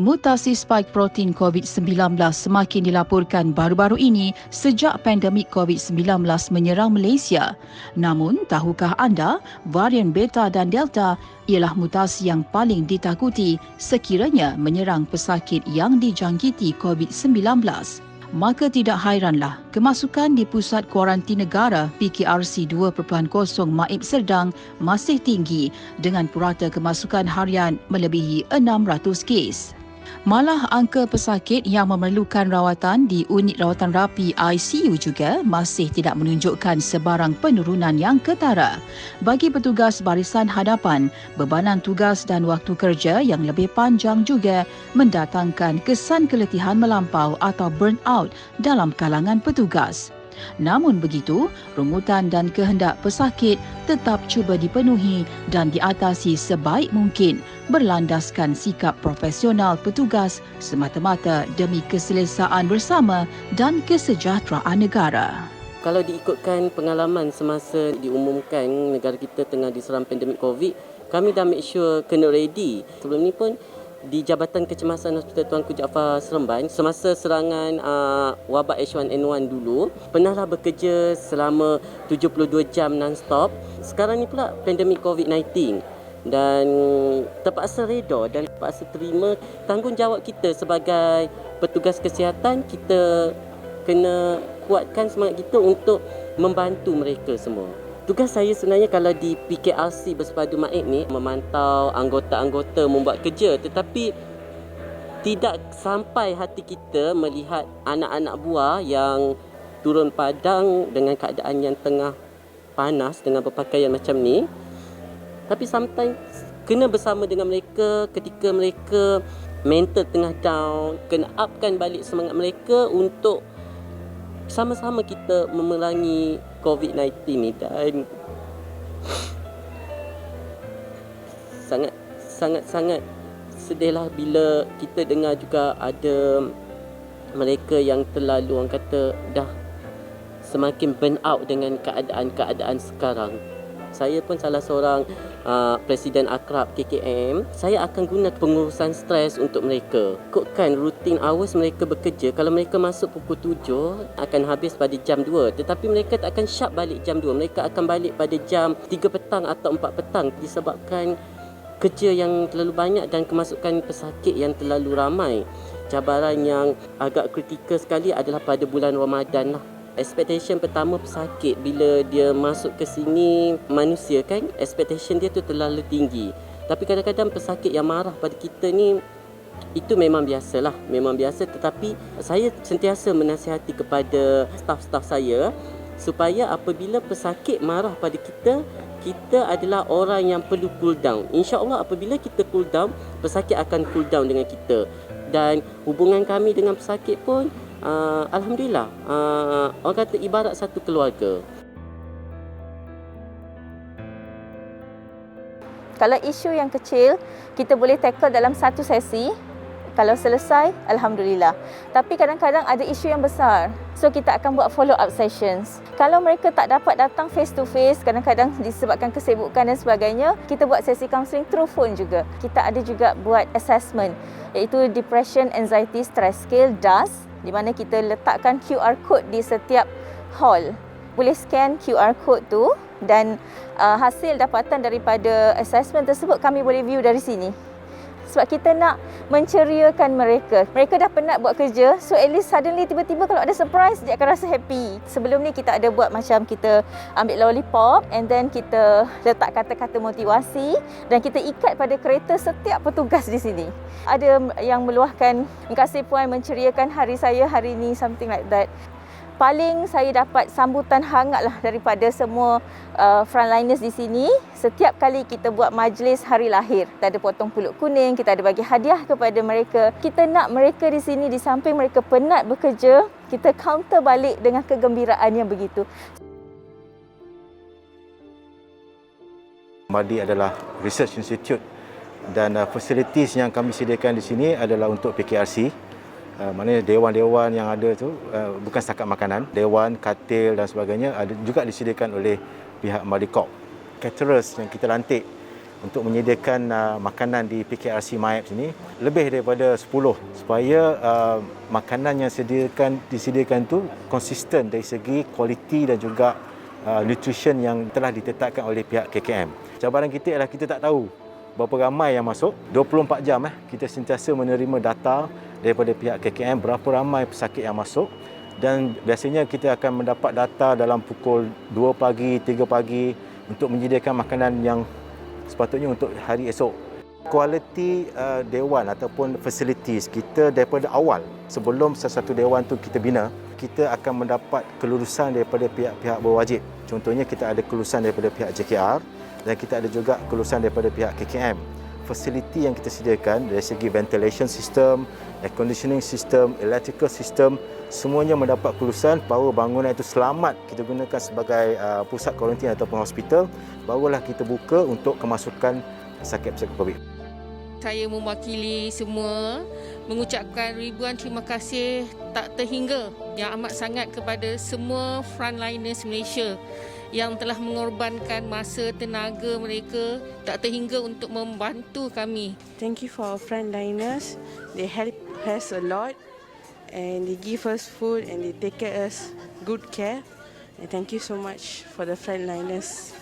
Mutasi spike protein COVID-19 semakin dilaporkan baru-baru ini sejak pandemik COVID-19 menyerang Malaysia. Namun, tahukah anda varian Beta dan Delta ialah mutasi yang paling ditakuti sekiranya menyerang pesakit yang dijangkiti COVID-19? Maka tidak hairanlah kemasukan di Pusat Kuarantin Negara PKRC 2.0 Maib Serdang masih tinggi dengan purata kemasukan harian melebihi 600 kes. Malah angka pesakit yang memerlukan rawatan di unit rawatan rapi ICU juga masih tidak menunjukkan sebarang penurunan yang ketara. Bagi petugas barisan hadapan, bebanan tugas dan waktu kerja yang lebih panjang juga mendatangkan kesan keletihan melampau atau burnout dalam kalangan petugas. Namun begitu, rungutan dan kehendak pesakit tetap cuba dipenuhi dan diatasi sebaik mungkin berlandaskan sikap profesional petugas semata-mata demi keselesaan bersama dan kesejahteraan negara. Kalau diikutkan pengalaman semasa diumumkan negara kita tengah diserang pandemik COVID, kami dah make sure kena ready. Sebelum ni pun di Jabatan Kecemasan Hospital Tuanku Jaafar Seremban, semasa serangan wabak H1N1 dulu, pernahlah bekerja selama 72 jam non-stop. Sekarang ni pula pandemik COVID-19 dan terpaksa reda dan terpaksa terima tanggungjawab kita sebagai petugas kesihatan. Kita kena kuatkan semangat kita untuk membantu mereka semua. Tugas saya sebenarnya kalau di PKRC Bersepadu Maib ni memantau anggota-anggota membuat kerja, tetapi tidak sampai hati kita melihat anak-anak buah yang turun padang dengan keadaan yang tengah panas dengan berpakaian macam ni. Tapi sometimes kena bersama dengan mereka ketika mereka mental tengah down, kena upkan balik semangat mereka untuk sama-sama kita memerangi COVID-19 ni. Dan sangat sedihlah bila kita dengar juga ada mereka yang terlalu, orang kata, dah semakin burn out dengan keadaan-keadaan sekarang. Saya pun salah seorang Presiden Akrab KKM. Saya akan guna pengurusan stres untuk mereka. Ikutkan rutin hours mereka bekerja. Kalau mereka masuk pukul 7, akan habis pada jam 2. Tetapi mereka tak akan sharp balik jam 2. Mereka akan balik pada jam 3 petang atau 4 petang disebabkan kerja yang terlalu banyak dan kemasukan pesakit yang terlalu ramai. Cabaran yang agak kritikal sekali adalah pada bulan Ramadan lah. Expectation pertama pesakit bila dia masuk ke sini, manusia kan, expectation dia tu terlalu tinggi. Tapi kadang-kadang pesakit yang marah pada kita ni, itu memang biasalah, memang biasa. Tetapi saya sentiasa menasihati kepada staf-staf saya supaya apabila pesakit marah pada kita, kita adalah orang yang perlu cool down. InsyaAllah apabila kita cool down, pesakit akan cool down dengan kita. Dan hubungan kami dengan pesakit pun Alhamdulillah, orang kata ibarat satu keluarga. Kalau isu yang kecil, kita boleh tackle dalam satu sesi. Kalau selesai, Alhamdulillah. Tapi kadang-kadang ada isu yang besar. So, kita akan buat follow-up sessions. Kalau mereka tak dapat datang face to face, kadang-kadang disebabkan kesibukan dan sebagainya, kita buat sesi counselling through phone juga. Kita ada juga buat assessment, iaitu Depression Anxiety Stress Scale, DAS, di mana kita letakkan QR code di setiap hall. Boleh scan QR code tu dan hasil dapatan daripada assessment tersebut kami boleh view dari sini. Sebab kita nak menceriakan mereka. Mereka dah penat buat kerja, so at least suddenly tiba-tiba kalau ada surprise, dia akan rasa happy. Sebelum ni kita ada buat macam kita ambil lollipop and then kita letak kata-kata motivasi dan kita ikat pada kereta setiap petugas di sini. Ada yang meluahkan, "Terima kasih Puan menceriakan hari saya hari ni," something like that. Paling saya dapat sambutan hangatlah daripada semua frontliners di sini. Setiap kali kita buat majlis hari lahir, kita ada potong pulut kuning, kita ada bagi hadiah kepada mereka. Kita nak mereka di sini, di samping mereka penat bekerja, kita counter balik dengan kegembiraan yang begitu. MADI adalah Research Institute dan facilities yang kami sediakan di sini adalah untuk PKRC. Maknanya dewan-dewan yang ada tu bukan setakat makanan, dewan, katil dan sebagainya ada juga disediakan oleh pihak MADI Corp. Caterers yang kita lantik untuk menyediakan makanan di PKRC MAEP sini lebih daripada 10 supaya makanan yang disediakan tu konsisten dari segi kualiti dan juga nutrition yang telah ditetapkan oleh pihak KKM. Cabaran kita ialah kita tak tahu berapa ramai yang masuk. 24 jam kita sentiasa menerima data daripada pihak KKM berapa ramai pesakit yang masuk, dan biasanya kita akan mendapat data dalam pukul 2 pagi, 3 pagi untuk menyediakan makanan yang sepatutnya untuk hari esok. Kualiti dewan ataupun facilities kita daripada awal, sebelum sesuatu dewan tu kita bina, kita akan mendapat kelulusan daripada pihak-pihak berwajib. Contohnya kita ada kelulusan daripada pihak JKR dan kita ada juga kelulusan daripada pihak KKM. Fasiliti yang kita sediakan dari segi ventilation system, air conditioning system, electrical system, semuanya mendapat kelulusan bahawa bangunan itu selamat kita gunakan sebagai pusat kuarantin ataupun hospital, barulah kita buka untuk kemasukan pesakit-pesakit COVID. Saya mewakili semua mengucapkan ribuan terima kasih tak terhingga yang amat sangat kepada semua frontliners Malaysia yang telah mengorbankan masa, tenaga mereka tak terhingga untuk membantu kami. Thank you for our frontliners. They help us a lot and they give us food and they take care of us good care. And thank you so much for the frontliners.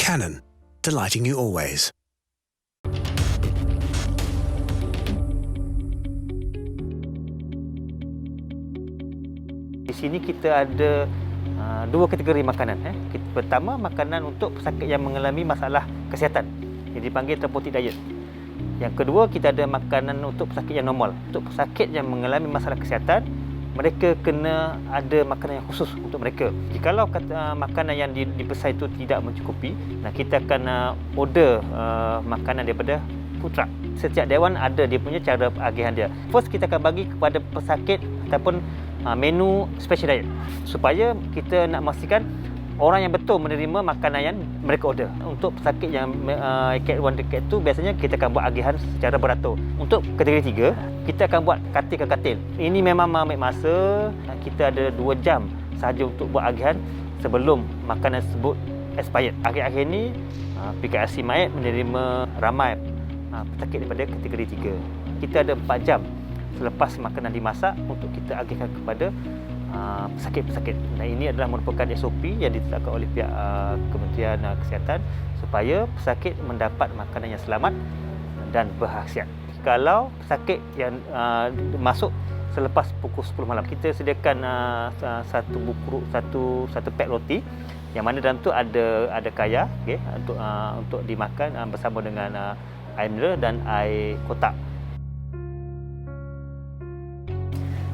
Canon, delighting you always. Di sini kita ada dua kategori makanan. Pertama, makanan untuk pesakit yang mengalami masalah kesihatan yang dipanggil therapeutic diet. Yang kedua, kita ada makanan untuk pesakit yang normal. Untuk pesakit yang mengalami masalah kesihatan, mereka kena ada makanan yang khusus untuk mereka. Jikalau makanan yang dipesan itu tidak mencukupi, kita akan order makanan daripada food truck. Setiap dewan ada dia punya cara agihan dia. First, kita akan bagi kepada pesakit ataupun menu special diet supaya kita nak memastikan orang yang betul menerima makanan yang mereka order. Untuk pesakit yang cat 1 cat 2, biasanya kita akan buat agihan secara beratur. Untuk kategori 3, kita akan buat katil ke katil. Ini memang ambil masa. Kita ada 2 jam sahaja untuk buat agihan sebelum makanan tersebut expired. Akhir-akhir ini PKRC MAEP menerima ramai pesakit daripada kategori 3. Kita ada 4 jam selepas makanan dimasak untuk kita agihkan kepada pesakit-pesakit. Dan ini adalah merupakan SOP yang ditetapkan oleh pihak Kementerian Kesihatan supaya pesakit mendapat makanan yang selamat dan berkhasiat. Kalau pesakit yang masuk selepas pukul 10 malam, kita sediakan satu pack roti yang mana dalam tu ada kaya, untuk dimakan bersama dengan air mineral dan air kotak.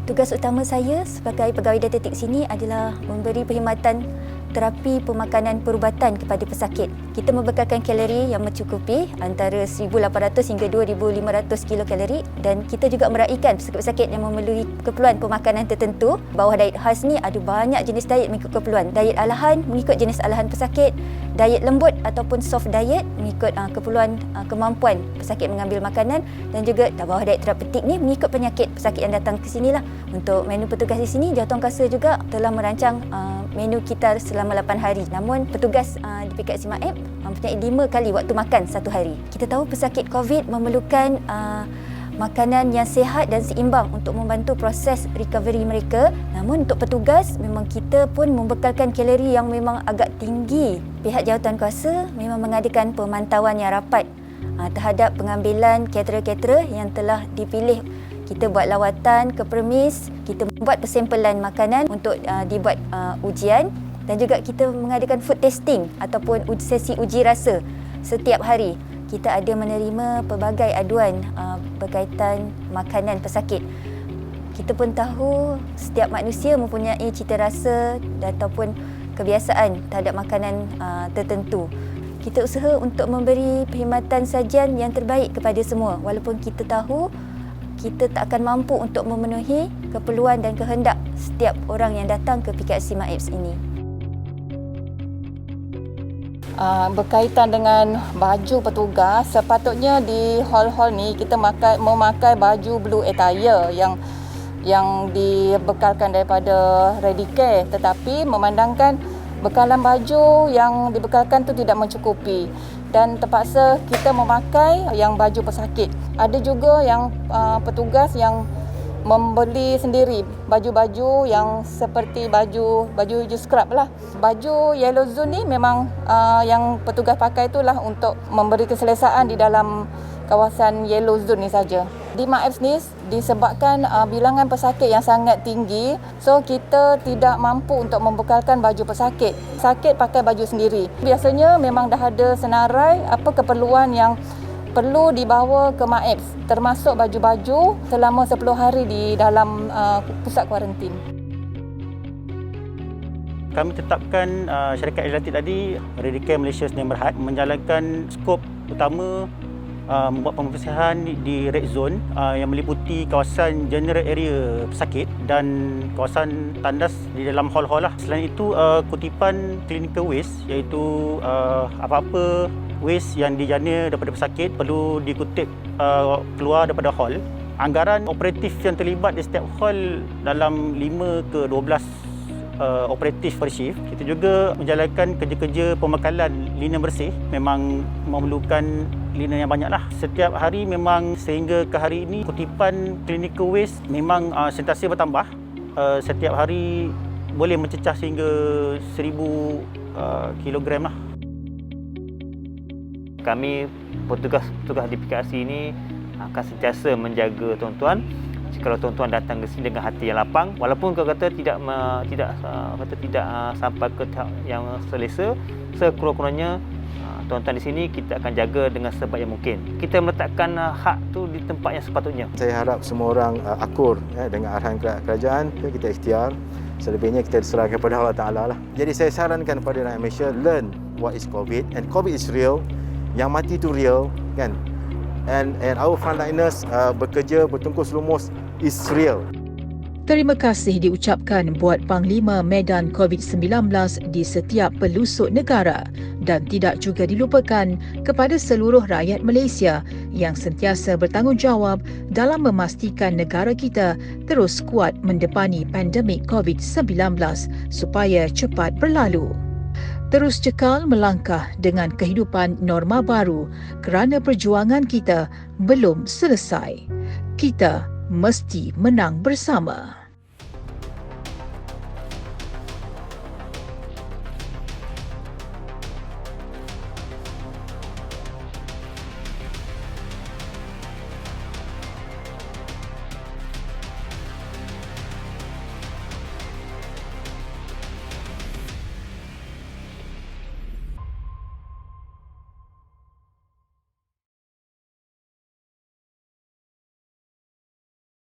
Tugas utama saya sebagai pegawai dietetik sini adalah memberi perkhidmatan terapi pemakanan perubatan kepada pesakit. Kita membekalkan kalori yang mencukupi antara 1,800 hingga 2,500 kilokalori, dan kita juga meraihkan pesakit-pesakit yang memerlukan keperluan pemakanan tertentu. Bawah diet khas ni ada banyak jenis diet mengikut keperluan. Diet alahan mengikut jenis alahan pesakit, diet lembut ataupun soft diet mengikut keperluan kemampuan pesakit mengambil makanan, dan juga bawah diet terapeutik ni mengikut penyakit pesakit yang datang ke sinilah. Untuk menu petugas di sini, Jawatankuasa juga telah merancang menu kita selama 8 hari. Namun petugas di PKRC MAEP mempunyai 5 kali waktu makan satu hari. Kita tahu pesakit COVID memerlukan makanan yang sihat dan seimbang untuk membantu proses recovery mereka. Namun untuk petugas, memang kita pun membekalkan kalori yang memang agak tinggi. Pihak jawatankuasa memang mengadakan pemantauan yang rapat terhadap pengambilan caterer-caterer yang telah dipilih. Kita buat lawatan ke premis, kita buat persempelan makanan untuk dibuat ujian, dan juga kita mengadakan food testing ataupun sesi uji rasa setiap hari. Kita ada menerima pelbagai aduan berkaitan makanan pesakit. Kita pun tahu setiap manusia mempunyai cita rasa ataupun kebiasaan terhadap makanan tertentu. Kita usaha untuk memberi perkhidmatan sajian yang terbaik kepada semua, walaupun kita tahu kita tak akan mampu untuk memenuhi keperluan dan kehendak setiap orang yang datang ke PKRC MAEPS ini. Berkaitan dengan baju petugas, sepatutnya di hall-hall ni kita memakai baju blue attire yang dibekalkan daripada Redicare, tetapi memandangkan bekalan baju yang dibekalkan tu tidak mencukupi dan terpaksa kita memakai yang baju pesakit. Ada juga yang petugas yang membeli sendiri baju-baju yang seperti baju scrub lah. Baju yellow zone ni memang yang petugas pakai itulah untuk memberi keselesaan di dalam kawasan yellow zone ni saja. Di MAEPS ni disebabkan bilangan pesakit yang sangat tinggi, so kita tidak mampu untuk membekalkan baju pesakit. Pesakit pakai baju sendiri. Biasanya memang dah ada senarai apa keperluan yang perlu dibawa ke MAEPS, termasuk baju-baju selama 10 hari di dalam pusat kuarantin. Kami tetapkan syarikat Adelaide tadi, Redicare Malaysia Sdn Bhd menjalankan skop utama membuat pembersihan di red zone yang meliputi kawasan general area pesakit dan kawasan tandas di dalam hall-hall lah. Selain itu, kutipan clinical waste, iaitu apa-apa waste yang dijana daripada pesakit perlu dikutip keluar daripada hall. Anggaran operatif yang terlibat di setiap hall dalam 5 ke 12 operatif per shift. Kita juga menjalankan kerja-kerja pembekalan linen bersih. Memang memerlukan linen yang banyak lah. Setiap hari memang sehingga ke hari ini kutipan clinical waste memang sentiasa bertambah. Setiap hari boleh mencecah sehingga 1000 kilogram lah. Kami petugas di PKRC ini akan sentiasa menjaga tuan-tuan. Kalau tuan-tuan datang ke sini dengan hati yang lapang, walaupun kata tidak sampai ke tahap yang selesa, sekurang-kurangnya tuan-tuan di sini kita akan jaga dengan sebaik yang mungkin. Kita meletakkan hak tu di tempat yang sepatutnya. Saya harap semua orang akur dengan arahan kerajaan, kita ikhtiar. Selebihnya kita diserahkan kepada Allah Ta'ala lah. Jadi saya sarankan kepada rakyat Malaysia, learn what is COVID, and COVID is real. Yang mati itu real, kan? And our frontliners bekerja bertungkus lumus is real. Terima kasih diucapkan buat Panglima Medan COVID-19 di setiap pelosok negara dan tidak juga dilupakan kepada seluruh rakyat Malaysia yang sentiasa bertanggungjawab dalam memastikan negara kita terus kuat mendepani pandemik COVID-19 supaya cepat berlalu. Terus cekal melangkah dengan kehidupan norma baru kerana perjuangan kita belum selesai. Kita mesti menang bersama.